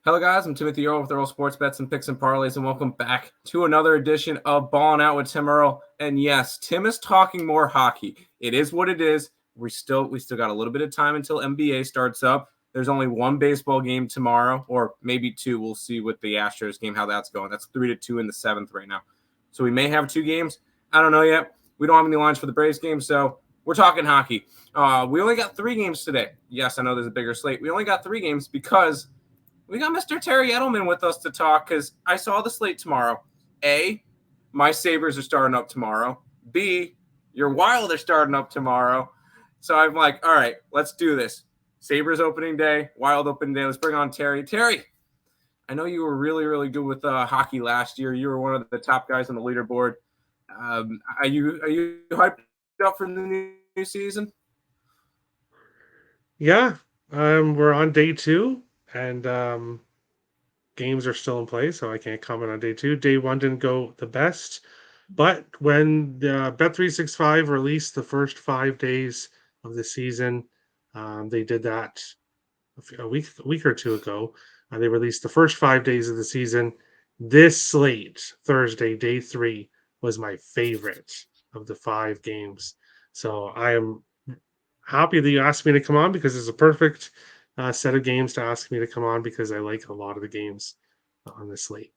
Hello, guys. I'm Timothy Earle with Earle Sports Bets and Picks and Parlays, and welcome back to another edition of Ballin' Out with Tim Earle. And yes, Tim is talking more hockey. It is what it is. We still got a little bit of time until NBA starts up. There's only one baseball game tomorrow, or maybe two. We'll see with the Astros game how that's going. That's 3-2 in the seventh right now. So we may have two games. I don't know yet. We don't have any lines for the Braves game, so we're talking hockey. We only got 3 games today. Yes, I know there's a bigger slate. We only got 3 games because we got Mr. Terry Edelman with us to talk because I saw the slate tomorrow. A, my Sabres are starting up tomorrow. B, your Wild are starting up tomorrow. So I'm like, all right, let's do this. Sabres opening day, Wild opening day. Let's bring on Terry. Terry, I know you were really, really good with hockey last year. You were one of the top guys on the leaderboard. Are you hyped up for the new season? Yeah, we're on day 2, and games are still in play, so I can't comment on day 2. Day 1 didn't go the best, but when the Bet365 released the first 5 days of the season, they did that a week or two ago. They released the first 5 days of the season. This slate, Thursday, day 3, was my favorite of the 5 games. So I am happy that you asked me to come on because it's a perfect set of games to ask me to come on because I like a lot of the games on this slate.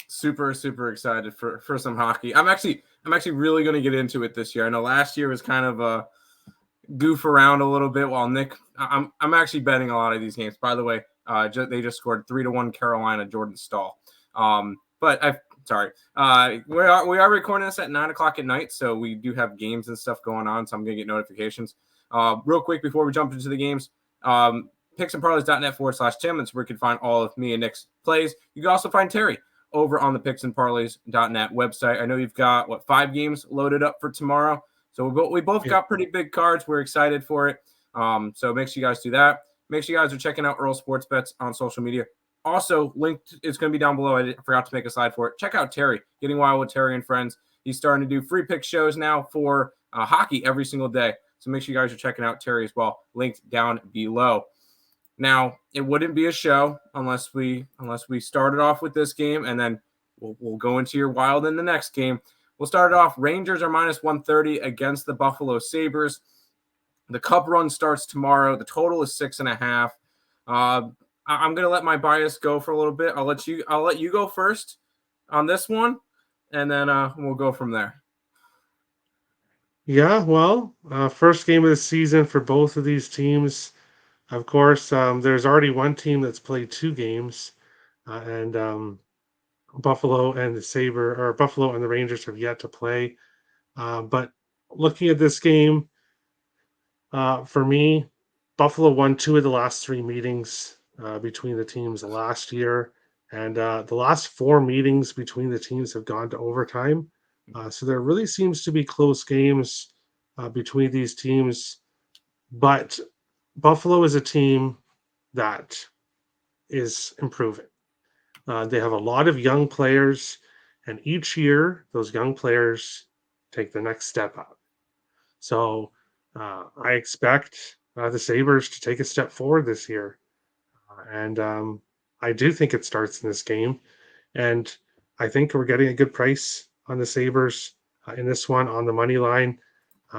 Super, super excited for some hockey. I'm actually really going to get into it this year. I know last year was kind of a goof around a little bit while Nick. I'm actually betting a lot of these games. By the way, they just scored 3-1 Carolina, Jordan Stahl. But I sorry. We are recording this at 9:00 at night, so we do have games and stuff going on. So I'm gonna get notifications. Real quick before we jump into the games, picksandparlays.net/Tim. That's where you can find all of me and Nick's plays. You can also find Terry over on the picksandparlays.net website. I know you've got 5 games loaded up for tomorrow. So we both got pretty big cards. We're excited for it. So make sure you guys do that. Make sure you guys are checking out Earle Sports Bets on social media. Also, linked, it's going to be down below. I forgot to make a slide for it. Check out Terry, Getting Wild with Terry and Friends. He's starting to do free pick shows now for hockey every single day. So make sure you guys are checking out Terry as well. Linked down below. Now, it wouldn't be a show unless we started off with this game, and then we'll go into your Wild in the next game. We'll start it off. Rangers are minus 130 against the Buffalo Sabres. The Cup run starts tomorrow. The total is 6.5. I'm going to let my bias go for a little bit. I'll let you go first on this one, and then we'll go from there. Yeah, well, first game of the season for both of these teams. Of course, there's already one team that's played 2 games, and Buffalo and the Rangers have yet to play. But looking at this game, for me, Buffalo won 2 of the last 3 meetings between the teams last year, and the last 4 meetings between the teams have gone to overtime. So there really seems to be close games between these teams, but Buffalo is a team that is improving. They have a lot of young players, and each year those young players take the next step up. So I expect the Sabres to take a step forward this year. And I do think it starts in this game. And I think we're getting a good price on the Sabres in this one on the money line.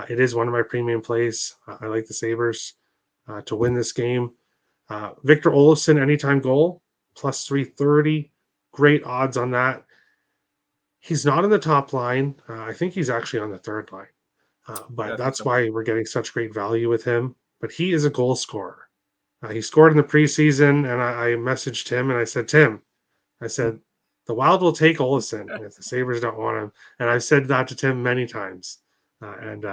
It is one of my premium plays. I like the Sabres to win this game. Victor Olofsson, anytime goal, plus 330. Great odds on that. He's not on the top line. I think he's actually on the third line. But that's why we're getting such great value with him. But he is a goal scorer. He scored in the preseason, and I messaged him and I said, Tim, the Wild will take Olofsson if the Sabres don't want him. And I've said that to Tim many times. And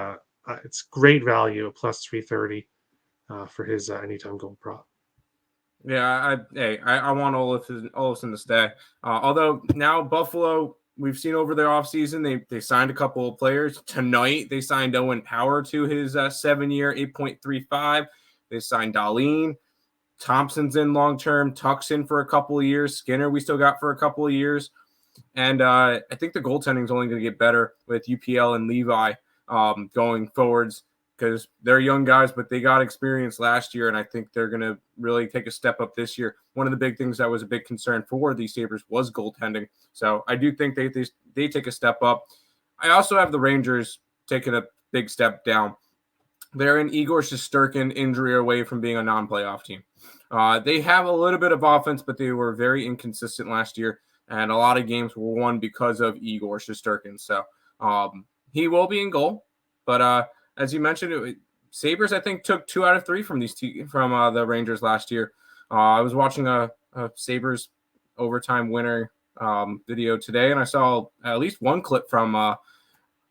it's great value, plus 330 for his anytime goal prop. Yeah, I want Olofsson to stay. Although now Buffalo, we've seen over their offseason, they signed a couple of players. Tonight, they signed Owen Power to his 7-year, 8.35. They signed Ballin. Thompson's in long-term. Tuck's in for a couple of years. Skinner we still got for a couple of years. And I think the goaltending is only going to get better with UPL and Levi going forwards. because they're young guys, but they got experience last year, and I think they're going to really take a step up this year. One of the big things that was a big concern for the Sabres was goaltending. So I do think they take a step up. I also have the Rangers taking a big step down. They're an Igor Shesterkin injury away from being a non-playoff team. They have a little bit of offense, but they were very inconsistent last year, and a lot of games were won because of Igor Shesterkin. So he will be in goal, but as you mentioned, Sabres I think took 2 out of 3 from the Rangers last year. I was watching a Sabres overtime winner video today, and I saw at least one clip from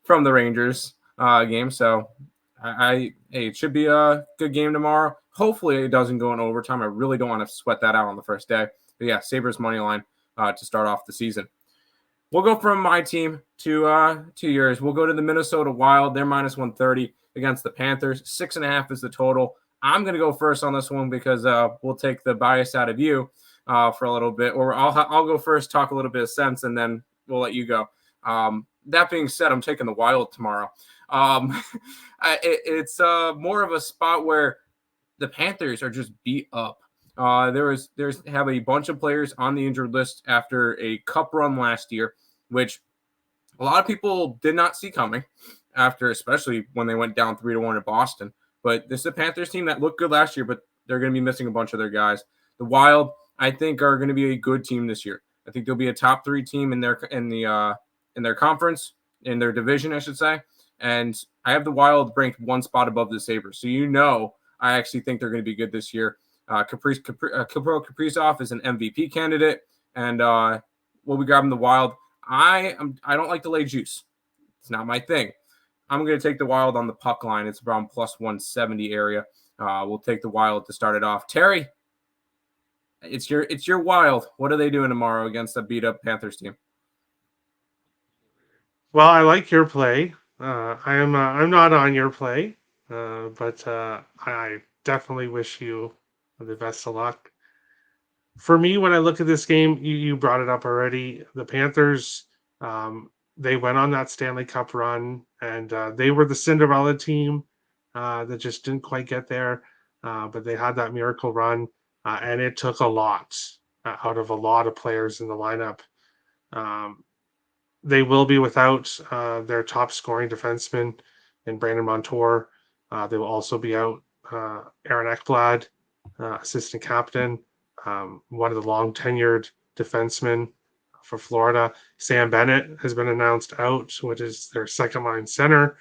the Rangers game. So hey, it should be a good game tomorrow. Hopefully it doesn't go in overtime. I really don't want to sweat that out on the first day. But yeah, Sabres money line to start off the season. We'll go from my team to yours. We'll go to the Minnesota Wild. They're minus 130 against the Panthers. 6.5 is the total. I'm going to go first on this one because we'll take the bias out of you for a little bit. Or I'll go first, talk a little bit of sense, and then we'll let you go. That being said, I'm taking the Wild tomorrow. It's more of a spot where the Panthers are just beat up. There's have a bunch of players on the injured list after a cup run last year, which a lot of people did not see coming after, especially when they went down 3-1 at Boston. But this is a Panthers team that looked good last year, but they're going to be missing a bunch of their guys. The Wild, I think, are going to be a good team this year. I think they'll be a top 3 team in their conference, in their division, I should say. And I have the Wild ranked 1 spot above the Sabres. So I actually think they're going to be good this year. Kaprizov is an MVP candidate, and we'll be grabbing the Wild. I don't like to lay juice. It's not my thing. I'm going to take the Wild on the puck line. It's around plus 170 area. We'll take the Wild to start it off. Terry, it's your Wild. What are they doing tomorrow against a beat-up Panthers team? Well, I like your play. I'm not on your play, but I definitely wish you the best of luck. For me, when I look at this game, you brought it up already. The Panthers, they went on that Stanley Cup run, and they were the Cinderella team that just didn't quite get there. But they had that miracle run, and it took a lot out of a lot of players in the lineup. They will be without their top scoring defenseman in Brandon Montour. They will also be out Aaron Ekblad, assistant captain, one of the long tenured defensemen for Florida. Sam Bennett has been announced out, which is their second line center.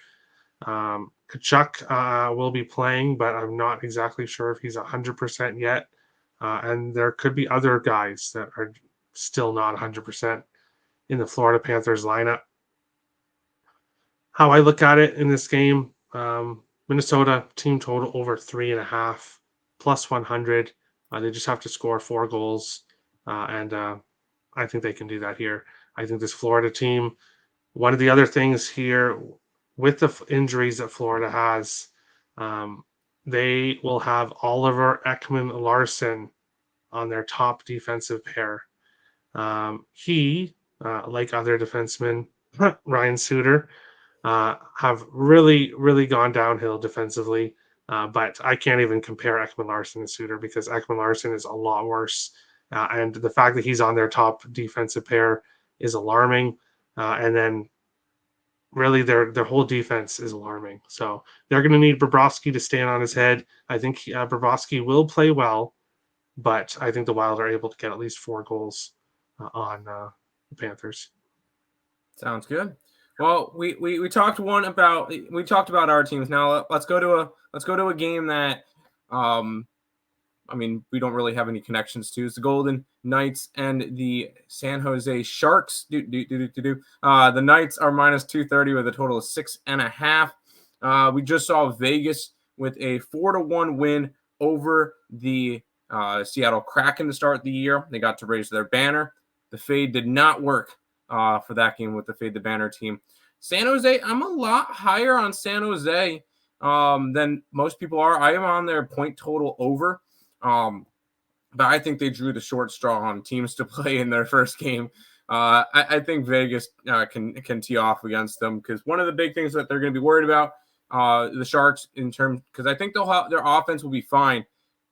Kachuk will be playing, but I'm not exactly sure if he's 100% yet. And there could be other guys that are still not 100% in the Florida Panthers lineup. How I look at it in this game, Minnesota team total over 3.5, plus 100. They just have to score 4 goals, and I think they can do that here. I think this Florida team, one of the other things here with the injuries that Florida has, they will have Oliver Ekman-Larsson on their top defensive pair. He, like other defensemen, Ryan Suter, have really, really gone downhill defensively. But I can't even compare Ekman-Larsson to Suter because Ekman-Larsson is a lot worse. And the fact that he's on their top defensive pair is alarming. And then really their whole defense is alarming. So they're going to need Bobrovsky to stand on his head. I think Bobrovsky will play well, but I think the Wild are able to get at least 4 goals on the Panthers. Sounds good. Well, we talked about our teams. Now let's go to a game that we don't really have any connections to. It's the Golden Knights and the San Jose Sharks. The Knights are minus 230 with a total of 6.5. We just saw Vegas with a 4-1 win over the Seattle Kraken to start the year. They got to raise their banner. The fade did not work for that game with the fade the banner team. San Jose, I'm a lot higher on San Jose than most people are. I am on their point total over. But I think they drew the short straw on teams to play in their first game. I think Vegas can tee off against them because one of the big things that they're going to be worried about the Sharks in terms, because I think their offense will be fine.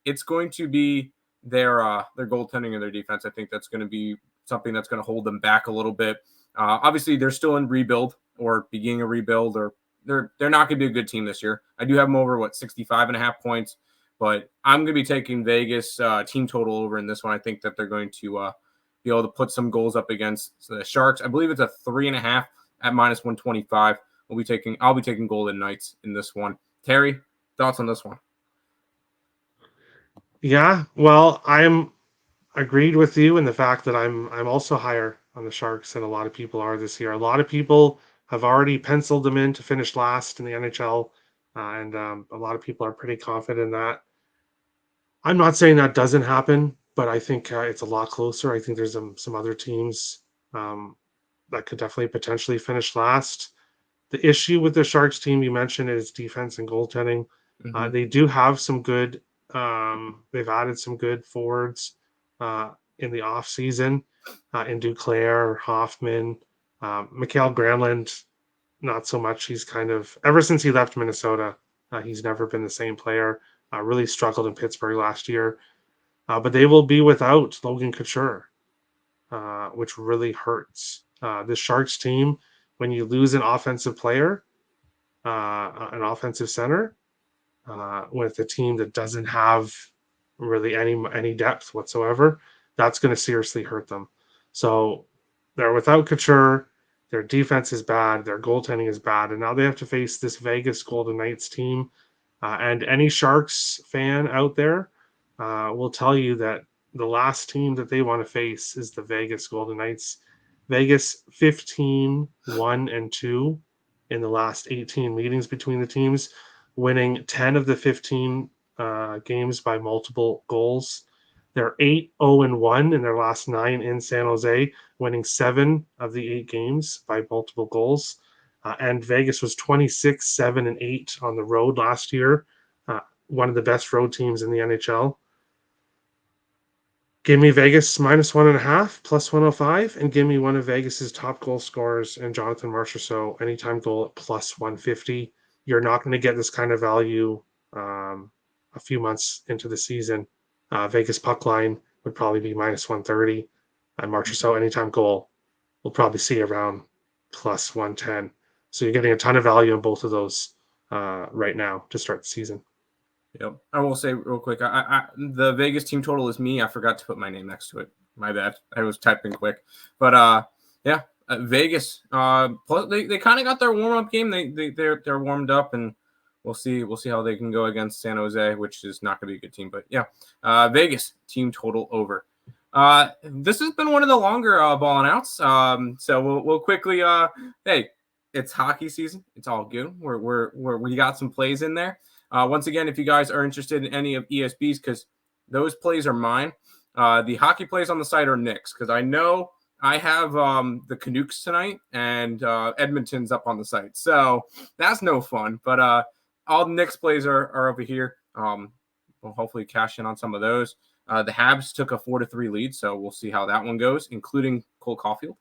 It's going to be their goaltending and their defense. I think that's going to be something that's going to hold them back a little bit. Obviously, they're still in rebuild or beginning a rebuild, or they're not going to be a good team this year. I do have them over 65.5 points, but I'm going to be taking Vegas team total over in this one. I think that they're going to be able to put some goals up against the Sharks. I believe it's a 3.5 at -125. I'll be taking Golden Knights in this one. Terry, thoughts on this one? Yeah, well, I'm agreed with you in the fact that I'm also higher on the Sharks than a lot of people are this year. A lot of people have already penciled them in to finish last in the NHL, and a lot of people are pretty confident in that. I'm not saying that doesn't happen, but I think it's a lot closer. I think there's some other teams um, that could definitely potentially finish last. The issue with the Sharks team you mentioned is defense and goaltending. They do have some good. They've added some good forwards in the off season in Duclair, Hoffman, Mikael Granlund. Not so much. He's kind of ever since he left Minnesota, he's never been the same player. Really struggled in Pittsburgh last year, but they will be without Logan Couture, which really hurts. The Sharks team, when you lose an offensive player, an offensive center, with a team that doesn't have really any depth whatsoever, that's going to seriously hurt them. So they're without Couture. Their defense is bad. Their goaltending is bad, and now they have to face this Vegas Golden Knights team. And any Sharks fan out there will tell you that the last team that they want to face is the Vegas Golden Knights. Vegas 15-1-2 in the last 18 meetings between the teams, winning 10 of the 15 games by multiple goals. They're 8-0-1 in their last 9 in San Jose, winning 7 of the 8 games by multiple goals. And Vegas was 26-7-8 on the road last year, one of the best road teams in the NHL. Give me Vegas -1.5, +105, and give me one of Vegas's top goal scorers and Jonathan Marchessault anytime goal at +150. You're not going to get this kind of value a few months into the season. Vegas puck line would probably be -130, and Marchessault anytime goal we'll probably see around +110. So you're getting a ton of value on both of those right now to start the season. Yep. I will say real quick, the Vegas team total is me. I forgot to put my name next to it. My bad. I was typing quick. But Vegas. Plus they kind of got their warm-up game. They're warmed up, and we'll see how they can go against San Jose, which is not going to be a good team. But yeah, Vegas team total over. This has been one of the longer Ballin' Outs. So we'll quickly hey, it's hockey season. It's all good. We got some plays in there. Once again, if you guys are interested in any of ESBs, because those plays are mine, the hockey plays on the site are Nick's, because I know I have the Canucks tonight and Edmonton's up on the site. So that's no fun. But all the Nick's plays are over here. We'll hopefully cash in on some of those. The Habs took a 4-3 lead, so we'll see how that one goes, including Cole Caulfield.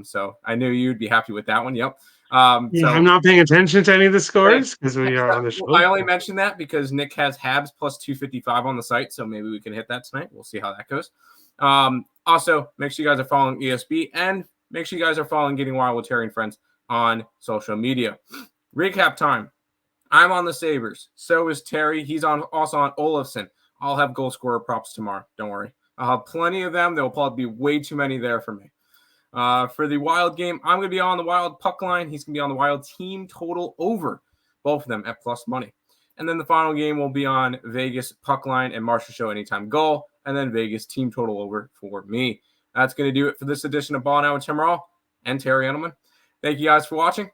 So I knew you'd be happy with that one. Yep. So I'm not paying attention to any of the scores because we are on the show. I only mentioned that because Nick has Habs +255 on the site, so maybe we can hit that tonight. We'll see how that goes. Also, make sure you guys are following ESB, and make sure you guys are following Getting Wild with Terry and Friends on social media. Recap time. I'm on the Sabres. So is Terry. He's also on Olofsson. I'll have goal scorer props tomorrow. Don't worry. I'll have plenty of them. There will probably be way too many there for me. For the Wild game, I'm going to be on the Wild puck line. He's going to be on the Wild team total over, both of them at plus money. And then the final game will be on Vegas puck line and Marchessault anytime goal, and then Vegas team total over for me. That's going to do it for this edition of Ballin' Out with Tim Earle and Terry Edelman. Thank you guys for watching.